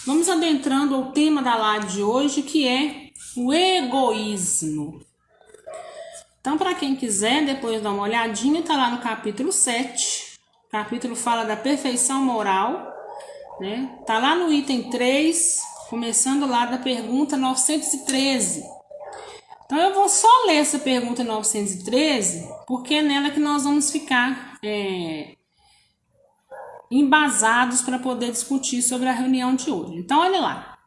Vamos adentrando ao tema da live de hoje, que é o egoísmo. Então, para quem quiser, depois dar uma olhadinha, tá lá no capítulo 7. O capítulo fala da perfeição moral, né? Tá lá no item 3, começando lá da pergunta 913. Então, eu vou só ler essa pergunta 913, porque é nela que nós vamos ficar embasados para poder discutir sobre a reunião de hoje. Então, olha lá.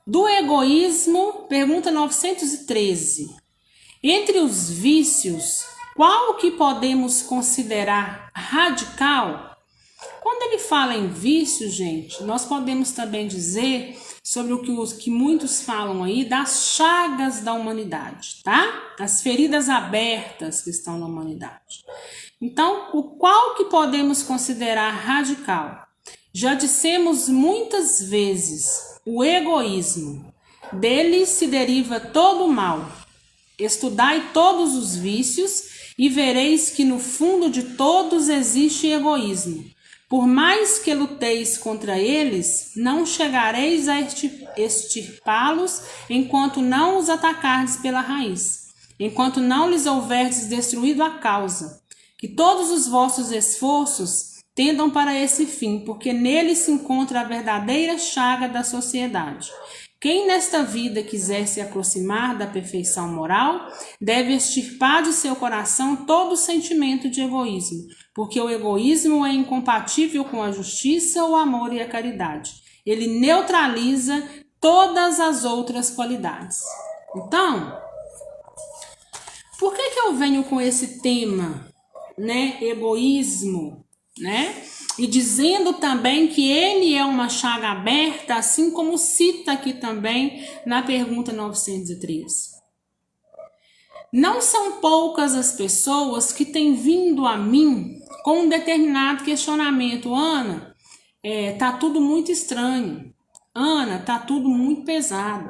Do egoísmo, pergunta 913. Entre os vícios, qual que podemos considerar radical? Quando ele fala em vício, gente, nós podemos também dizer sobre o que muitos falam aí das chagas da humanidade, tá? As feridas abertas que estão na humanidade. Então, o qual que podemos considerar radical? Já dissemos muitas vezes, o egoísmo. Dele se deriva todo o mal. Estudai todos os vícios e vereis que no fundo de todos existe egoísmo. Por mais que luteis contra eles, não chegareis a extirpá-los enquanto não os atacardes pela raiz, enquanto não lhes houverdes destruído a causa. Que todos os vossos esforços tendam para esse fim, porque nele se encontra a verdadeira chaga da sociedade. Quem nesta vida quiser se aproximar da perfeição moral, deve extirpar de seu coração todo sentimento de egoísmo, porque o egoísmo é incompatível com a justiça, o amor e a caridade. Ele neutraliza todas as outras qualidades. Então, por que eu venho com esse tema, né? Egoísmo, né? E dizendo também que ele é uma chaga aberta, assim como cita aqui também na pergunta 903. Não são poucas as pessoas que têm vindo a mim com um determinado questionamento. Ana, tá tudo muito estranho. Ana, tá tudo muito pesado.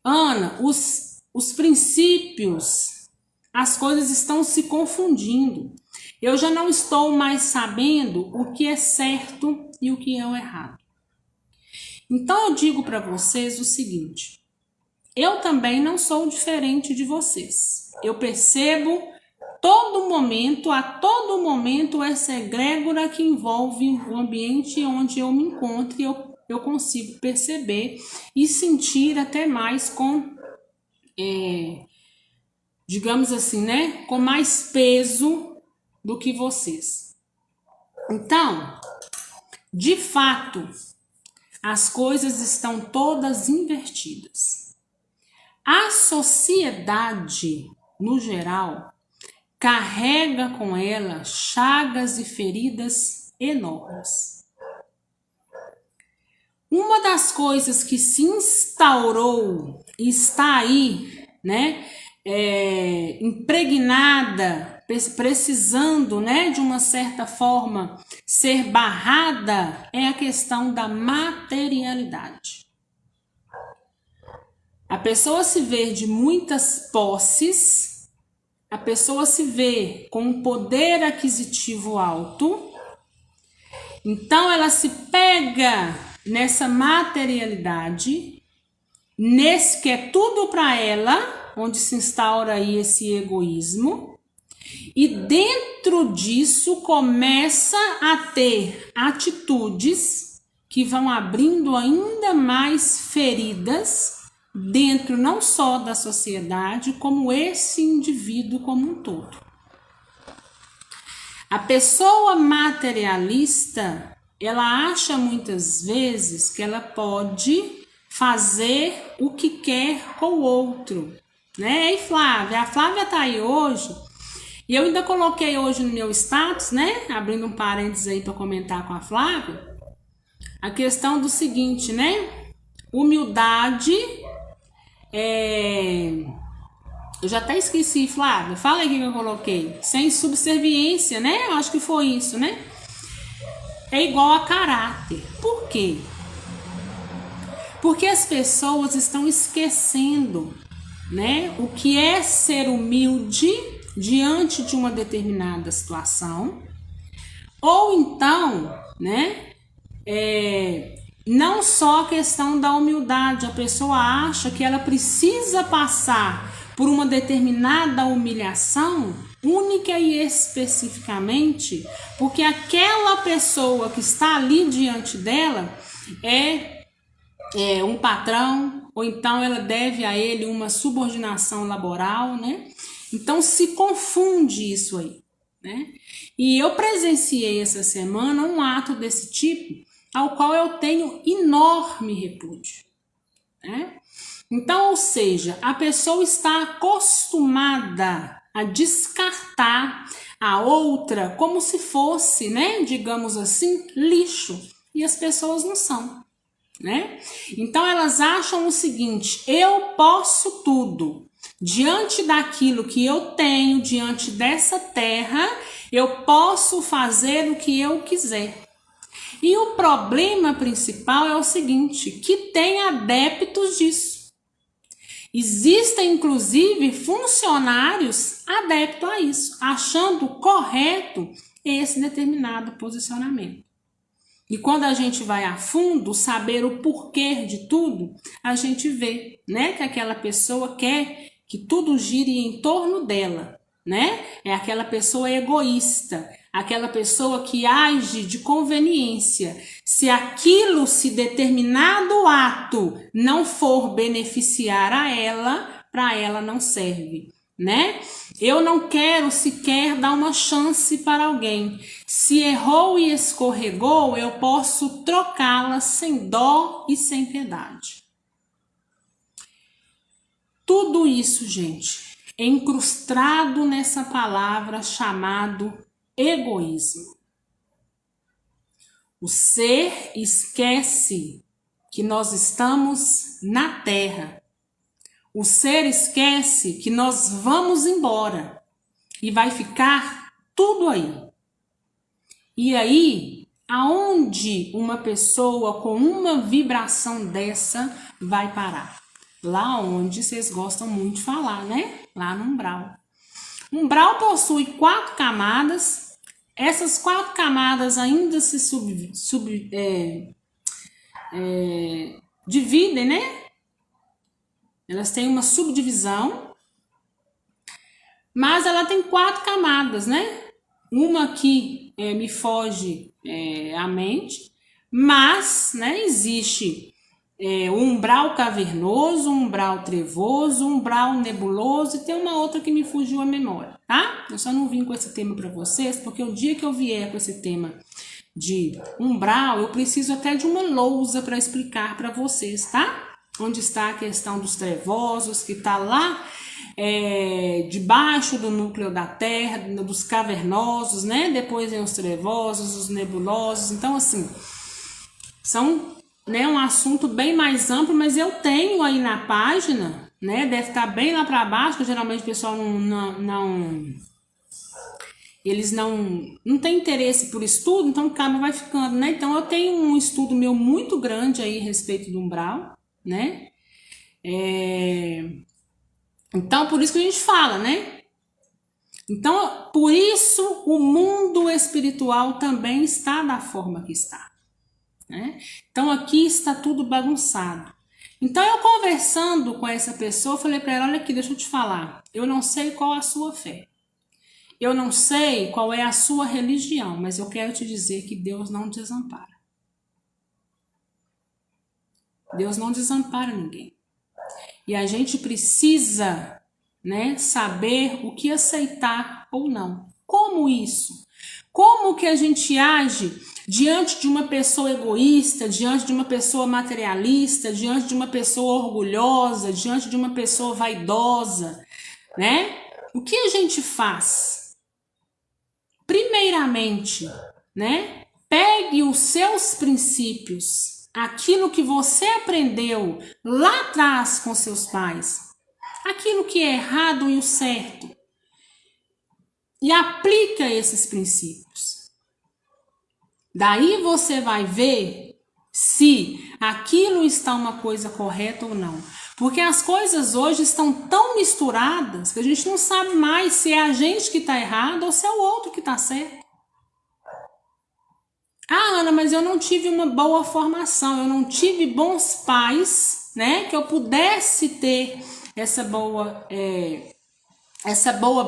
Ana, os princípios, as coisas estão se confundindo. Eu já não estou mais sabendo o que é certo e o que é o errado. Então eu digo para vocês o seguinte: eu também não sou diferente de vocês. Eu percebo a todo momento essa egrégora que envolve o ambiente onde eu me encontro, e eu consigo perceber e sentir até mais com, digamos assim, né, com mais peso do que vocês. Então, de fato, as coisas estão todas invertidas. A sociedade, no geral, carrega com ela chagas e feridas enormes. Uma das coisas que se instaurou e está aí, né, impregnada, precisando, né, de uma certa forma ser barrada, é a questão da materialidade. A pessoa se vê de muitas posses, a pessoa se vê com um poder aquisitivo alto, então ela se pega nessa materialidade, nesse que é tudo para ela, onde se instaura aí esse egoísmo. E dentro disso começa a ter atitudes que vão abrindo ainda mais feridas dentro não só da sociedade, como esse indivíduo como um todo. A pessoa materialista, ela acha muitas vezes que ela pode fazer o que quer com o outro, né? E Flávia, a Flávia tá aí hoje. E eu ainda coloquei hoje no meu status, né, abrindo um parênteses aí para comentar com a Flávia, a questão do seguinte, né, humildade, eu já até esqueci, Flávia, fala aí o que eu coloquei, sem subserviência, né, eu acho que foi isso, né, é igual a caráter. Por quê? Porque as pessoas estão esquecendo, né, o que é ser humilde diante de uma determinada situação, ou então, né, não só a questão da humildade, a pessoa acha que ela precisa passar por uma determinada humilhação, única e especificamente, porque aquela pessoa que está ali diante dela é um patrão, ou então ela deve a ele uma subordinação laboral, né? Então se confunde isso aí, né? E eu presenciei essa semana um ato desse tipo, ao qual eu tenho enorme repúdio, né? Então, ou seja, a pessoa está acostumada a descartar a outra como se fosse, né, digamos assim, lixo, e as pessoas não são, né? Então elas acham o seguinte: eu posso tudo. Diante daquilo que eu tenho, diante dessa terra, eu posso fazer o que eu quiser. E o problema principal é o seguinte, que tem adeptos disso. Existem, inclusive, funcionários adeptos a isso, achando correto esse determinado posicionamento. E quando a gente vai a fundo, saber o porquê de tudo, a gente vê, né, que aquela pessoa quer que tudo gire em torno dela, né? É aquela pessoa egoísta, aquela pessoa que age de conveniência. Se aquilo, se determinado ato não for beneficiar a ela, para ela não serve, né? Eu não quero sequer dar uma chance para alguém. Se errou e escorregou, eu posso trocá-la sem dó e sem piedade. Tudo isso, gente, é incrustado nessa palavra chamado egoísmo. O ser esquece que nós estamos na terra. O ser esquece que nós vamos embora e vai ficar tudo aí. E aí, aonde uma pessoa com uma vibração dessa vai parar? Lá onde vocês gostam muito de falar, né? Lá no umbral. O umbral possui 4 camadas. Essas 4 camadas ainda se dividem, né? Elas têm uma subdivisão, mas ela tem 4 camadas, né? Uma que me foge à mente, mas, né, existe o umbral cavernoso, um umbral trevoso, um umbral nebuloso, e tem uma outra que me fugiu à memória, tá? Eu só não vim com esse tema para vocês, porque o dia que eu vier com esse tema de umbral, eu preciso até de uma lousa para explicar para vocês, tá? Onde está a questão dos trevosos, que está lá debaixo do núcleo da Terra, dos cavernosos, né? Depois vem os trevosos, os nebulosos. Então, assim, são, né, um assunto bem mais amplo, mas eu tenho aí na página, né? Deve estar bem lá para baixo, que geralmente o pessoal eles não têm interesse por estudo, então acaba vai ficando, né? Então eu tenho um estudo meu muito grande aí a respeito do umbral, né? Então, por isso que a gente fala, né? Então, por isso o mundo espiritual também está da forma que está, né? Então, aqui está tudo bagunçado. Então, eu conversando com essa pessoa, falei para ela, olha aqui, deixa eu te falar, eu não sei qual a sua fé. Eu não sei qual é a sua religião, mas eu quero te dizer que Deus não desampara. Deus não desampara ninguém. E a gente precisa, né, saber o que aceitar ou não. Como isso? Como que a gente age diante de uma pessoa egoísta, diante de uma pessoa materialista, diante de uma pessoa orgulhosa, diante de uma pessoa vaidosa, né? O que a gente faz? Primeiramente, né, pegue os seus princípios, aquilo que você aprendeu lá atrás com seus pais, aquilo que é errado e o certo, e aplica esses princípios. Daí você vai ver se aquilo está uma coisa correta ou não. Porque as coisas hoje estão tão misturadas que a gente não sabe mais se é a gente que está errado ou se é o outro que está certo. Ah, Ana, mas eu não tive uma boa formação, eu não tive bons pais, né? Que eu pudesse ter essa boa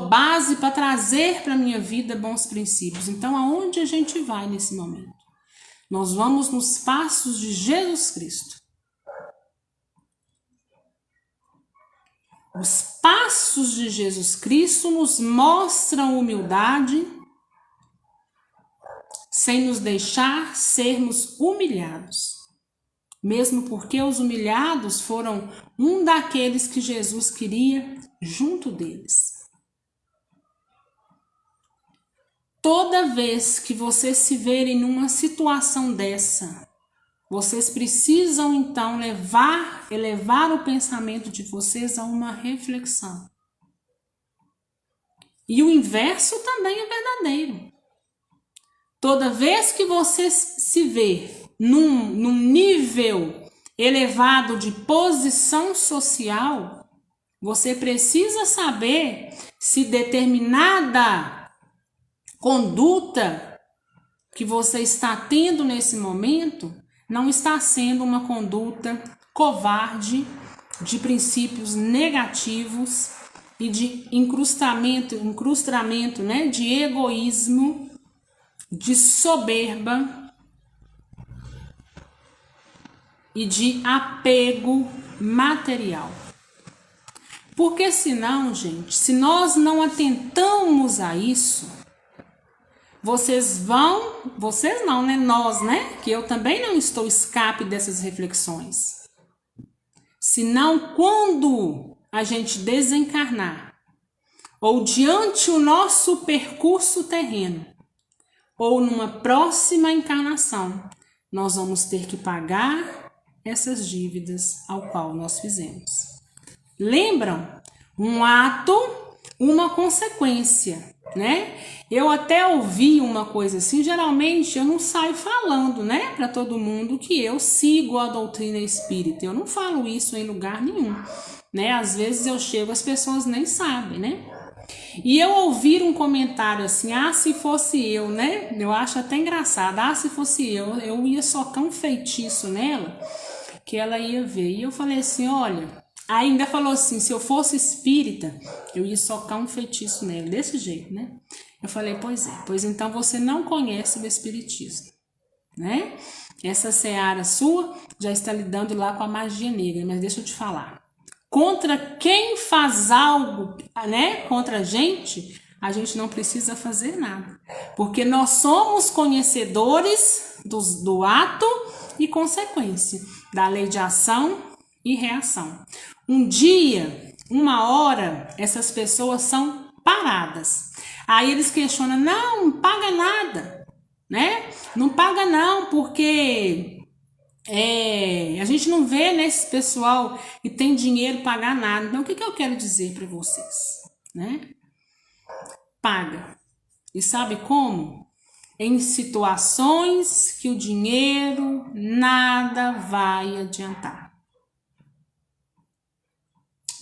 base para trazer para minha vida bons princípios. Então, aonde a gente vai nesse momento? Nós vamos nos passos de Jesus Cristo. Os passos de Jesus Cristo nos mostram humildade, sem nos deixar sermos humilhados. Mesmo porque os humilhados foram um daqueles que Jesus queria junto deles. Toda vez que vocês se verem numa situação dessa, vocês precisam então elevar o pensamento de vocês a uma reflexão. E o inverso também é verdadeiro. Toda vez que você se vê num nível elevado de posição social, você precisa saber se determinada conduta que você está tendo nesse momento não está sendo uma conduta covarde, de princípios negativos e de incrustamento, né, de egoísmo, de soberba e de apego material. Porque senão, gente, se nós não atentamos a isso, vocês não, né? Nós, né? Que eu também não estou escape dessas reflexões. Senão, quando a gente desencarnar, ou diante o nosso percurso terreno, ou numa próxima encarnação, nós vamos ter que pagar essas dívidas ao qual nós fizemos. Lembram? Um ato, uma consequência, né? Eu até ouvi uma coisa assim, geralmente eu não saio falando, né, para todo mundo que eu sigo a doutrina espírita. Eu não falo isso em lugar nenhum, né? Às vezes eu chego, as pessoas nem sabem, né? E eu ouvi um comentário assim, se fosse eu, né? Eu acho até engraçado. Se fosse eu ia socar um feitiço nela, que ela ia ver. E eu falei assim, olha, ainda falou assim, se eu fosse espírita, eu ia socar um feitiço nela, desse jeito, né? Eu falei, pois então você não conhece o espiritismo, né? Essa seara sua já está lidando lá com a magia negra, mas deixa eu te falar. Contra quem faz algo, né, contra a gente não precisa fazer nada. Porque nós somos conhecedores do ato e consequência, da lei de ação e reação. Um dia, uma hora, essas pessoas são paradas. Aí eles questionam, não paga nada, né? Não paga não, porque a gente não vê nesse pessoal que tem dinheiro pagar nada. Então, o que eu quero dizer para vocês, né? Paga. E sabe como? Em situações que o dinheiro nada vai adiantar.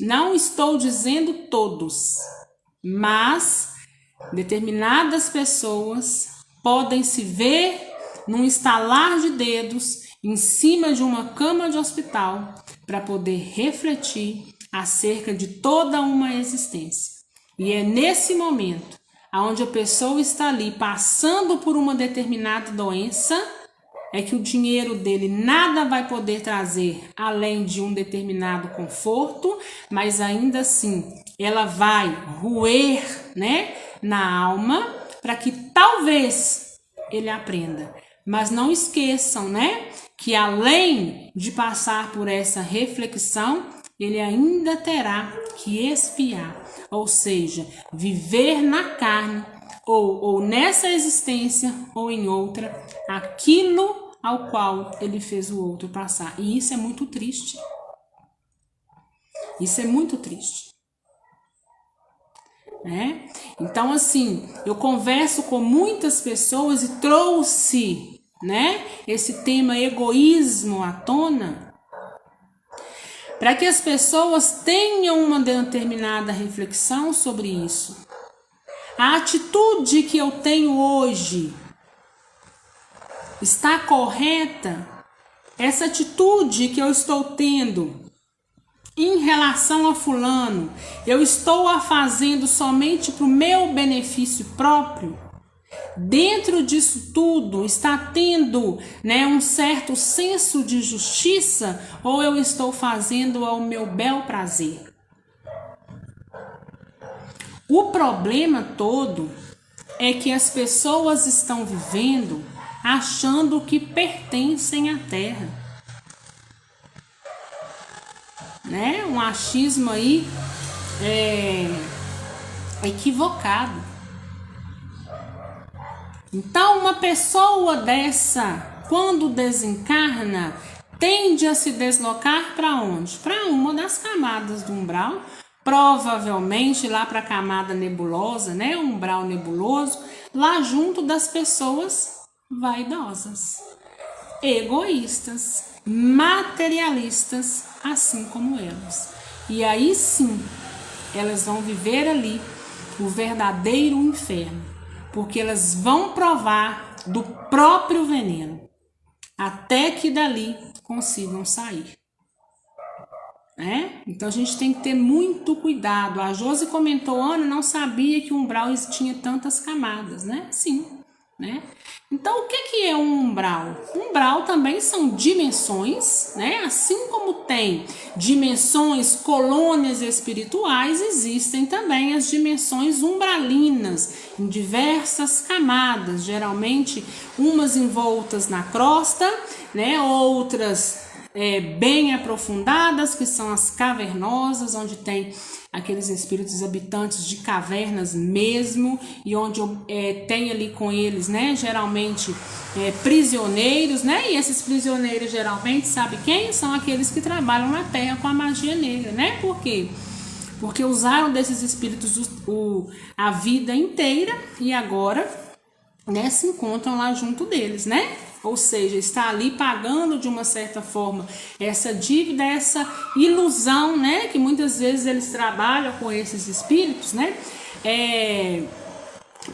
Não estou dizendo todos, mas determinadas pessoas podem se ver num estalar de dedos em cima de uma cama de hospital para poder refletir acerca de toda uma existência. E é nesse momento, onde a pessoa está ali passando por uma determinada doença, é que o dinheiro dele nada vai poder trazer além de um determinado conforto, mas ainda assim ela vai roer, né, na alma para que talvez ele aprenda. Mas não esqueçam, né, que além de passar por essa reflexão, ele ainda terá que expiar, ou seja, viver na carne, ou nessa existência, ou em outra, aquilo ao qual ele fez o outro passar. E isso é muito triste. Isso é muito triste. Né? Então, assim, eu converso com muitas pessoas e trouxe, né, esse tema egoísmo à tona, para que as pessoas tenham uma determinada reflexão sobre isso. A atitude que eu tenho hoje Está correta essa atitude que eu estou tendo em relação a fulano? Eu estou a fazendo somente para o meu benefício próprio? Dentro disso tudo está tendo, né, um certo senso de justiça, ou eu estou fazendo ao meu bel prazer? O problema todo é que as pessoas estão vivendo achando que pertencem à terra, né? Um achismo aí equivocado. Então, uma pessoa dessa, quando desencarna, tende a se deslocar para onde? Para uma das camadas do umbral, provavelmente lá para a camada nebulosa, né? Umbral nebuloso, lá junto das pessoas vaidosas, egoístas, materialistas, assim como elas. E aí sim, elas vão viver ali o verdadeiro inferno, porque elas vão provar do próprio veneno, até que dali consigam sair. Então a gente tem que ter muito cuidado. A Josi comentou, Ana, não sabia que o umbral tinha tantas camadas, né? Sim, né? Então o que é um umbral? Umbral também são dimensões, né? Assim como tem dimensões, colônias espirituais, existem também as dimensões umbralinas, em diversas camadas, geralmente umas envoltas na crosta, né? Outras bem aprofundadas, que são as cavernosas, onde tem aqueles espíritos habitantes de cavernas mesmo, e onde tem ali com eles, né, geralmente prisioneiros, né, e esses prisioneiros geralmente, sabe quem? São aqueles que trabalham na Terra com a magia negra, né? Por quê? Porque usaram desses espíritos a vida inteira e agora, né, se encontram lá junto deles, né? Ou seja, está ali pagando de uma certa forma essa dívida, essa ilusão, né? Que muitas vezes eles trabalham com esses espíritos, né?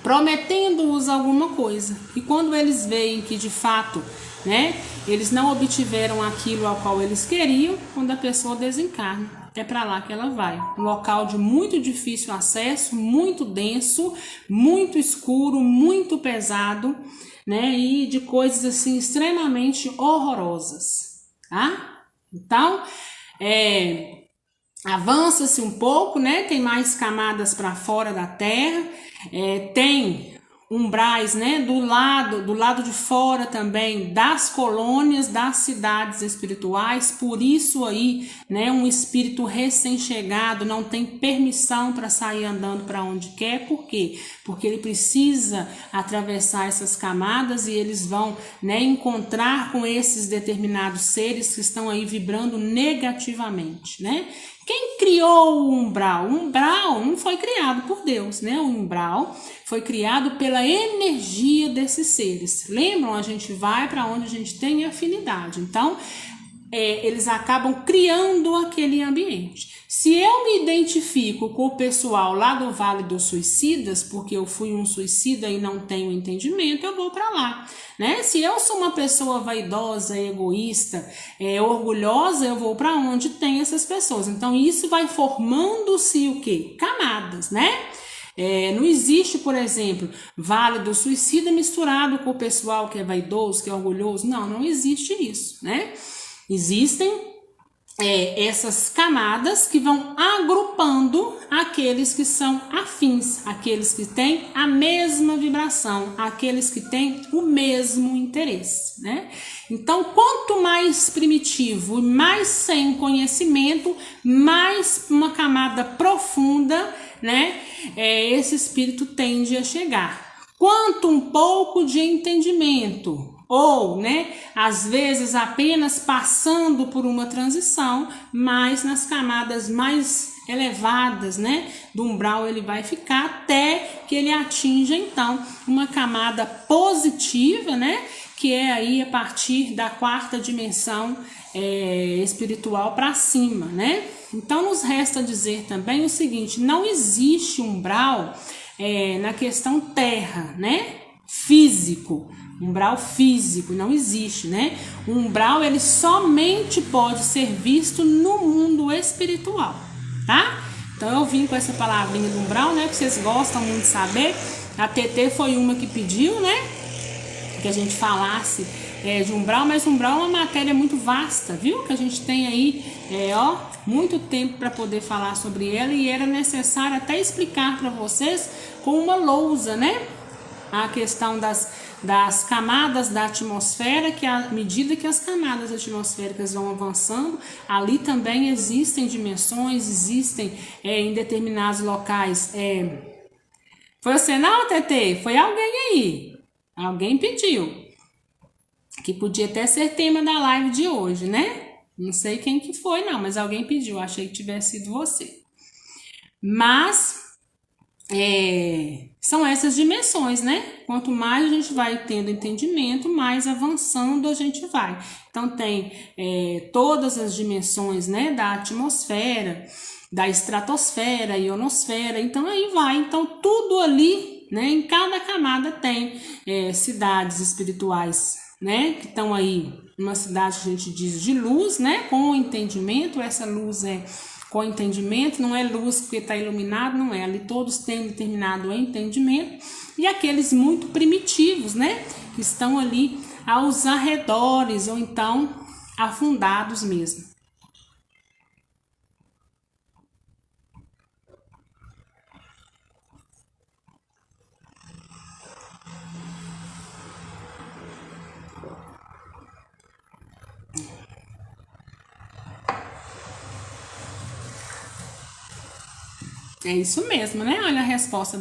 Prometendo-os alguma coisa. E quando eles veem que de fato, né, eles não obtiveram aquilo ao qual eles queriam, quando a pessoa desencarna, é para lá que ela vai. Um local de muito difícil acesso, muito denso, muito escuro, muito pesado, né? E de coisas assim extremamente horrorosas, tá? Então, avança-se um pouco, né? Tem mais camadas para fora da Terra, tem umbrais, né? Do lado de fora também das colônias, das cidades espirituais. Por isso aí, né? Um espírito recém-chegado não tem permissão para sair andando para onde quer. Por quê? Porque ele precisa atravessar essas camadas e eles vão, né, encontrar com esses determinados seres que estão aí vibrando negativamente, né? Quem criou o umbral? O umbral não foi criado por Deus, né? O umbral foi criado pela energia desses seres. Lembram? A gente vai para onde a gente tem afinidade. Então, eles acabam criando aquele ambiente. Se eu me identifico com o pessoal lá do Vale dos Suicidas, porque eu fui um suicida e não tenho entendimento, eu vou para lá, né? Se eu sou uma pessoa vaidosa, egoísta, orgulhosa, eu vou para onde tem essas pessoas. Então isso vai formando-se o quê? Camadas, né? Não existe, por exemplo, Vale do Suicida misturado com o pessoal que é vaidoso, que é orgulhoso. Não existe isso, né? Existem essas camadas que vão agrupando aqueles que são afins, aqueles que têm a mesma vibração, aqueles que têm o mesmo interesse, né? Então, quanto mais primitivo e mais sem conhecimento, mais uma camada profunda, né, esse espírito tende a chegar. Quanto um pouco de entendimento, ou, né, às vezes apenas passando por uma transição, mas nas camadas mais elevadas, né, do umbral ele vai ficar até que ele atinja então uma camada positiva, né, que é aí a partir da quarta dimensão espiritual para cima, né? Então nos resta dizer também o seguinte: não existe umbral na questão terra, né, físico. umbral físico, não existe, né? O umbral, ele somente pode ser visto no mundo espiritual, tá? Então eu vim com essa palavrinha do umbral, né? Que vocês gostam muito de saber. A TT foi uma que pediu, né? Que a gente falasse de umbral, mas umbral é uma matéria muito vasta, viu? Que a gente tem aí, muito tempo para poder falar sobre ela, e era necessário até explicar para vocês com uma lousa, né? A questão das camadas da atmosfera, que à medida que as camadas atmosféricas vão avançando, ali também existem dimensões, existem em determinados locais. Foi você não, TT? Foi alguém aí. Alguém pediu. Que podia até ser tema da live de hoje, né? Não sei quem que foi, não, mas alguém pediu. Achei que tivesse sido você. Mas são essas dimensões, né? Quanto mais a gente vai tendo entendimento, mais avançando a gente vai. Então tem todas as dimensões, né? Da atmosfera, da estratosfera, ionosfera, então aí vai. Então tudo ali, né? Em cada camada tem cidades espirituais, né? Que estão aí, uma cidade que a gente diz de luz, né? Com entendimento, essa luz com entendimento, não é luz porque está iluminado, não é. Ali todos têm determinado entendimento. E aqueles muito primitivos, né? Que estão ali aos arredores, ou então afundados mesmo. É isso mesmo, né? Olha a resposta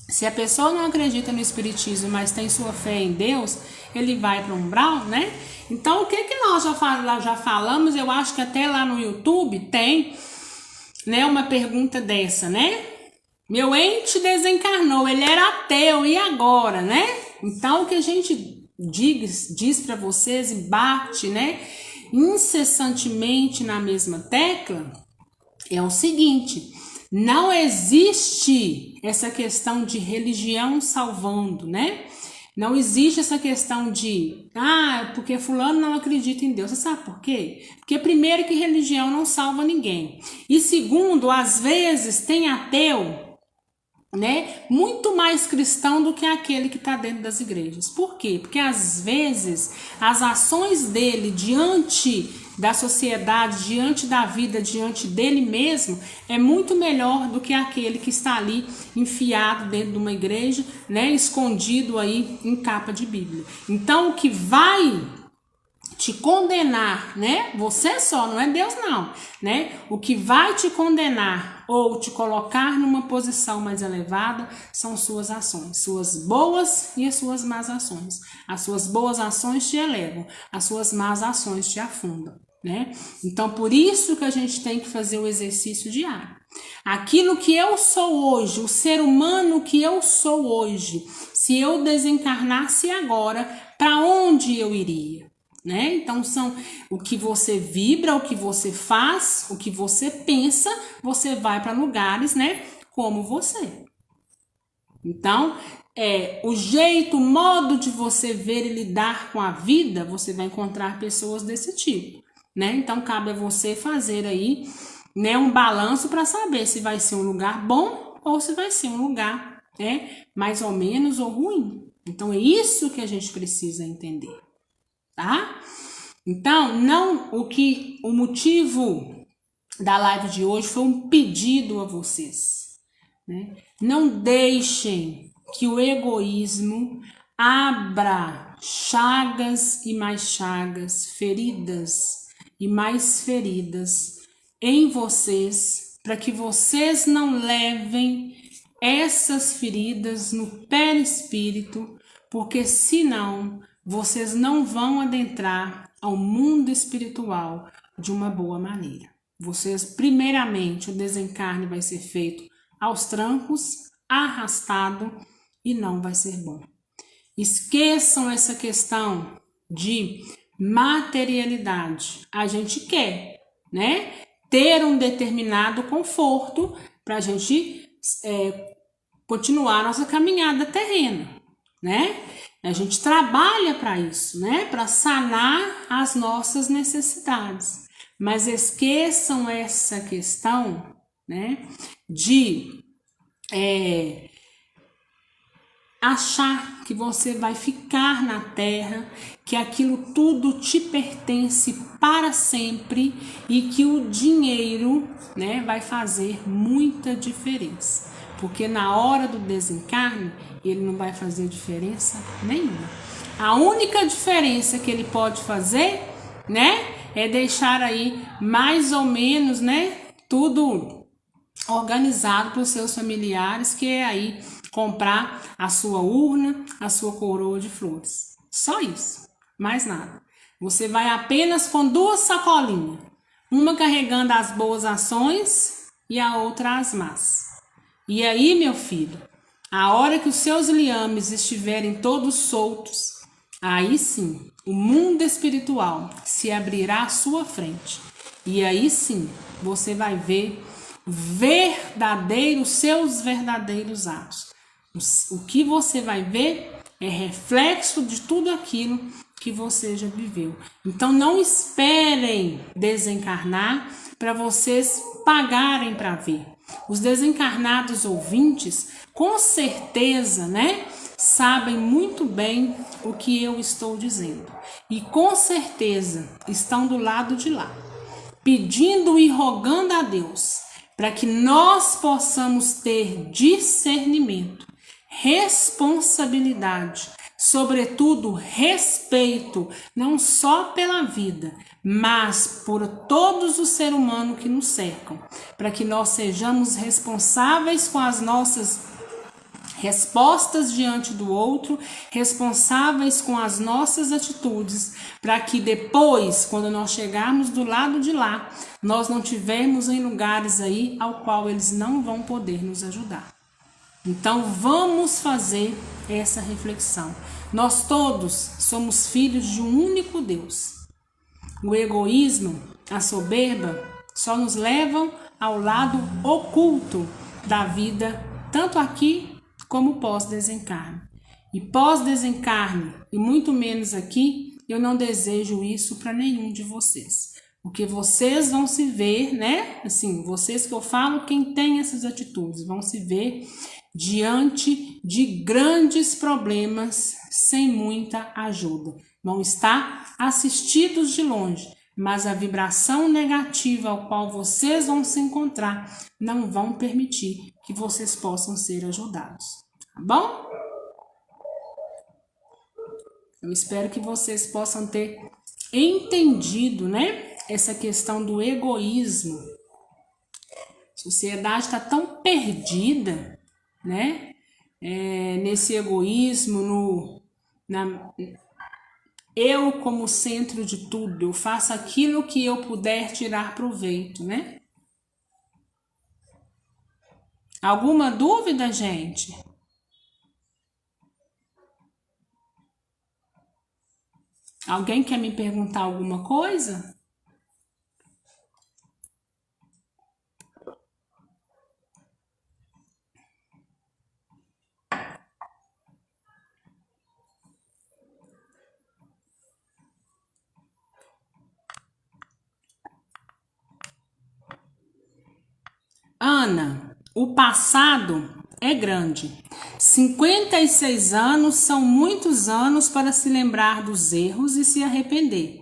Se a pessoa não acredita no espiritismo, mas tem sua fé em Deus, ele vai para o umbral, né? Então, o que nós já falamos, eu acho que até lá no YouTube tem, né, uma pergunta dessa, né? Meu ente desencarnou, ele era ateu, e agora, né? Então, o que a gente diz para vocês e bate, né, incessantemente na mesma tecla, é o seguinte: não existe essa questão de religião salvando, né? Não existe essa questão de, porque fulano não acredita em Deus. Você sabe por quê? Porque primeiro que religião não salva ninguém. E segundo, às vezes tem ateu, né, muito mais cristão do que aquele que está dentro das igrejas. Por quê? Porque às vezes as ações dele diante da sociedade, diante da vida, diante dele mesmo, é muito melhor do que aquele que está ali enfiado dentro de uma igreja, né, escondido aí em capa de Bíblia. Então o que vai te condenar, né? Você só, não é Deus não, né? O que vai te condenar ou te colocar numa posição mais elevada são suas ações, suas boas e as suas más ações. As suas boas ações te elevam, as suas más ações te afundam, né? Então, por isso que a gente tem que fazer o exercício diário. Aquilo que eu sou hoje, o ser humano que eu sou hoje, se eu desencarnasse agora, para onde eu iria? Né? Então são o que você vibra, o que você faz, o que você pensa, você vai para lugares, né, como você. Então, o jeito, o modo de você ver e lidar com a vida, você vai encontrar pessoas desse tipo, né? Então cabe a você fazer aí, né, um balanço para saber se vai ser um lugar bom ou se vai ser um lugar, né, mais ou menos ou ruim. Então é isso que a gente precisa entender. Tá? Então, o motivo da live de hoje foi um pedido a vocês, né? Não deixem que o egoísmo abra chagas e mais chagas, feridas e mais feridas em vocês, para que vocês não levem essas feridas no perispírito, porque senão vocês não vão adentrar ao mundo espiritual de uma boa maneira. Vocês, primeiramente, o desencarne vai ser feito aos trancos, arrastado, e não vai ser bom. Esqueçam essa questão de materialidade. A gente quer, né, ter um determinado conforto para a gente continuar a nossa caminhada terrena, né? A gente trabalha para isso, né? Para sanar as nossas necessidades. Mas esqueçam essa questão, né? De achar que você vai ficar na terra, que aquilo tudo te pertence para sempre e que o dinheiro, né, vai fazer muita diferença. Porque na hora do desencarne, ele não vai fazer diferença nenhuma. A única diferença que ele pode fazer, né, é deixar aí mais ou menos, né, tudo organizado para os seus familiares, que é aí comprar a sua urna, a sua coroa de flores. Só isso, mais nada. Você vai apenas com 2 sacolinhas, uma carregando as boas ações e a outra as más. E aí, meu filho, a hora que os seus liames estiverem todos soltos, aí sim, o mundo espiritual se abrirá à sua frente. E aí sim, você vai ver seus verdadeiros atos. O que você vai ver é reflexo de tudo aquilo que você já viveu. Então não esperem desencarnar para vocês pagarem para ver. Os desencarnados ouvintes, com certeza, né, sabem muito bem o que eu estou dizendo. E com certeza estão do lado de lá, pedindo e rogando a Deus para que nós possamos ter discernimento, responsabilidade, sobretudo respeito, não só pela vida, mas por todos os seres humanos que nos cercam, para que nós sejamos responsáveis com as nossas respostas diante do outro, responsáveis com as nossas atitudes, para que depois, quando nós chegarmos do lado de lá, nós não tivermos em lugares aí ao qual eles não vão poder nos ajudar. Então vamos fazer essa reflexão. Nós todos somos filhos de um único Deus. O egoísmo, a soberba, só nos levam ao lado oculto da vida, tanto aqui como pós-desencarne. E pós-desencarne, e muito menos aqui, eu não desejo isso para nenhum de vocês. Porque vocês vão se ver, né? Assim, vocês que eu falo, quem tem essas atitudes, vão se ver diante de grandes problemas sem muita ajuda. Vão estar assistidos de longe, mas a vibração negativa ao qual vocês vão se encontrar não vão permitir que vocês possam ser ajudados, tá bom? Eu espero que vocês possam ter entendido, né, essa questão do egoísmo. A sociedade está tão perdida, né, nesse egoísmo, eu como centro de tudo, eu faço aquilo que eu puder tirar proveito, né? Alguma dúvida, gente? Alguém quer me perguntar alguma coisa? Ana, o passado é grande. 56 anos são muitos anos para se lembrar dos erros e se arrepender.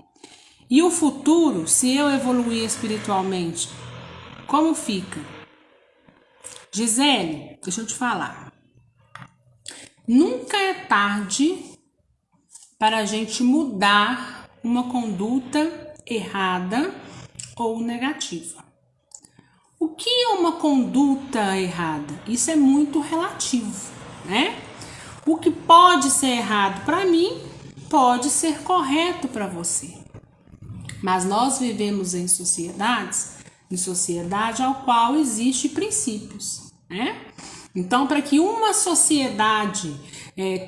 E o futuro, se eu evoluir espiritualmente, como fica? Gisele, deixa eu te falar. Nunca é tarde para a gente mudar uma conduta errada ou negativa. O que é uma conduta errada? Isso é muito relativo, né? O que pode ser errado para mim, pode ser correto para você. Mas nós vivemos em sociedade ao qual existem princípios, né? Então, para que uma sociedade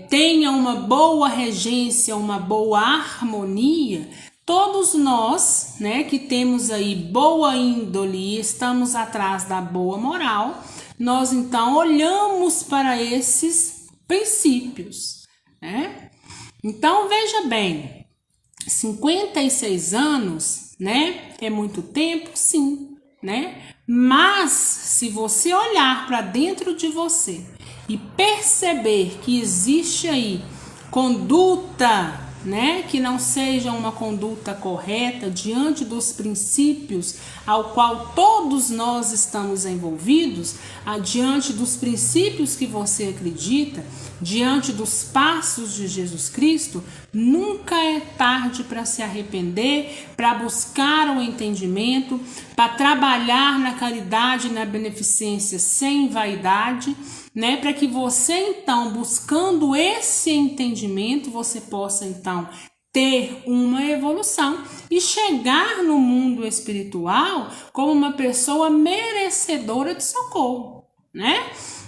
tenha uma boa regência, uma boa harmonia, todos nós, né, que temos aí boa índole e estamos atrás da boa moral, nós então olhamos para esses princípios, né? Então, veja bem, 56 anos, né? É muito tempo, sim, né? Mas, se você olhar para dentro de você e perceber que existe aí conduta, né, que não seja uma conduta correta diante dos princípios ao qual todos nós estamos envolvidos, diante dos princípios que você acredita, diante dos passos de Jesus Cristo, nunca é tarde para se arrepender, para buscar o entendimento, para trabalhar na caridade e na beneficência sem vaidade, né, para que você então, buscando esse entendimento, você possa então ter uma evolução e chegar no mundo espiritual como uma pessoa merecedora de socorro, né?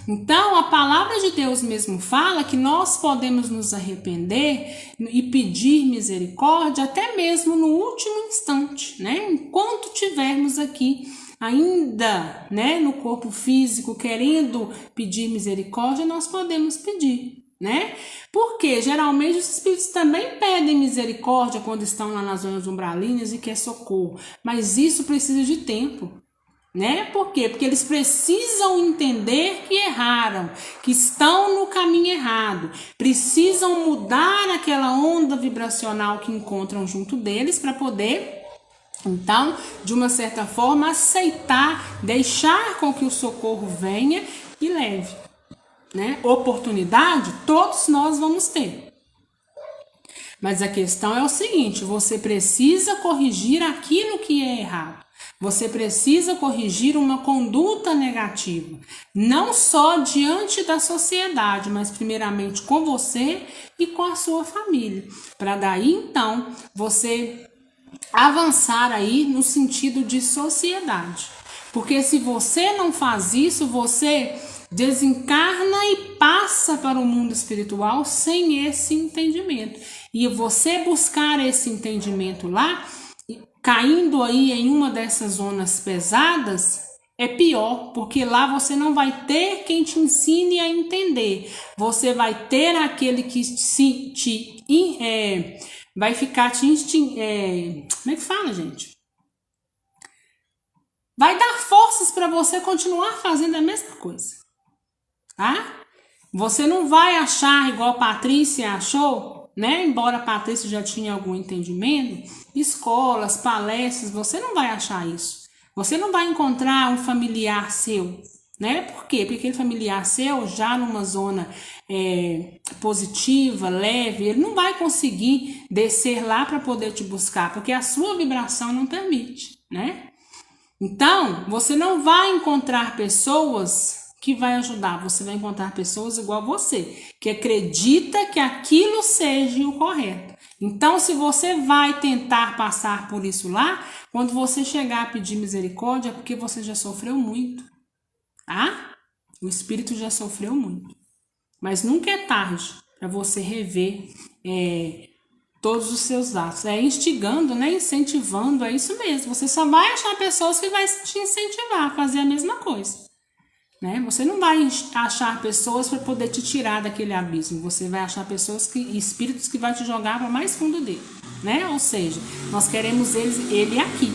Então, a palavra de Deus mesmo fala que nós podemos nos arrepender e pedir misericórdia até mesmo no último instante, né? Enquanto tivermos aqui ainda, né, no corpo físico, querendo pedir misericórdia, nós podemos pedir, né? Porque geralmente os espíritos também pedem misericórdia quando estão lá nas zonas umbralinas e quer socorro, mas isso precisa de tempo, né? Por quê? Porque eles precisam entender que erraram, que estão no caminho errado, precisam mudar aquela onda vibracional que encontram junto deles para poder, então, de uma certa forma, aceitar, deixar com que o socorro venha e leve, né? Oportunidade, todos nós vamos ter. Mas a questão é o seguinte, você precisa corrigir aquilo que é errado. Você precisa corrigir uma conduta negativa, não só diante da sociedade, mas primeiramente com você e com a sua família. Para daí, então, você avançar aí no sentido de sociedade. Porque se você não faz isso, você desencarna e passa para o mundo espiritual sem esse entendimento. E você buscar esse entendimento lá, caindo aí em uma dessas zonas pesadas, é pior, porque lá você não vai ter quem te ensine a entender. Você vai ter aquele que vai ficar te como é que fala, gente? Vai dar forças para você continuar fazendo a mesma coisa, tá? Você não vai achar igual a Patrícia achou, né? Embora a Patrícia já tinha algum entendimento, escolas, palestras, você não vai achar isso. Você não vai encontrar um familiar seu, né? Por quê? Porque aquele familiar seu, já numa zona positiva, leve, ele não vai conseguir descer lá para poder te buscar, porque a sua vibração não permite, né? Então, você não vai encontrar pessoas que vai ajudar, você vai encontrar pessoas igual a você, que acredita que aquilo seja o correto. Então, se você vai tentar passar por isso lá, quando você chegar a pedir misericórdia, é porque você já sofreu muito, tá? O espírito já sofreu muito. Mas nunca é tarde para você rever todos os seus atos. É instigando, né? Incentivando, é isso mesmo. Você só vai achar pessoas que vai te incentivar a fazer a mesma coisa, né? Você não vai achar pessoas para poder te tirar daquele abismo. Você vai achar espíritos que vai te jogar para mais fundo dele, né? Ou seja, nós queremos ele aqui.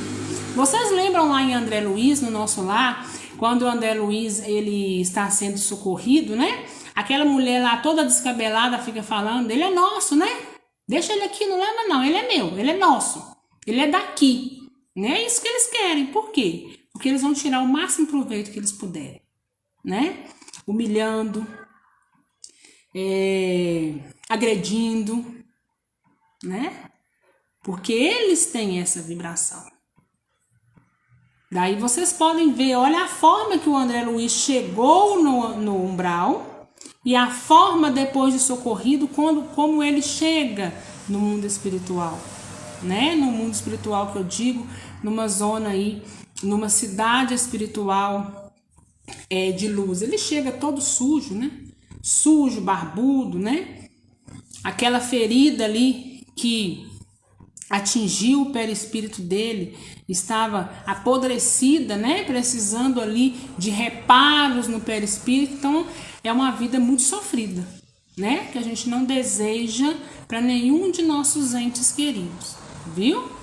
Vocês lembram lá em André Luiz, no nosso lar, quando o André Luiz ele está sendo socorrido, né? Aquela mulher lá toda descabelada fica falando, ele é nosso, né? Deixa ele aqui, não leva não, ele é meu, ele é nosso, ele é daqui, né? É isso que eles querem. Por quê? Porque eles vão tirar o máximo proveito que eles puderem, né? Humilhando, agredindo, né? Porque eles têm essa vibração. Daí vocês podem ver, olha a forma que o André Luiz chegou no umbral e a forma depois de socorrido, como ele chega no mundo espiritual, né? No mundo espiritual que eu digo, numa zona aí, numa cidade espiritual de luz. Ele chega todo sujo, né? Sujo, barbudo, né? Aquela ferida ali que atingiu o perispírito dele estava apodrecida, né? Precisando ali de reparos no perispírito. Então, é uma vida muito sofrida, né? Que a gente não deseja para nenhum de nossos entes queridos, viu?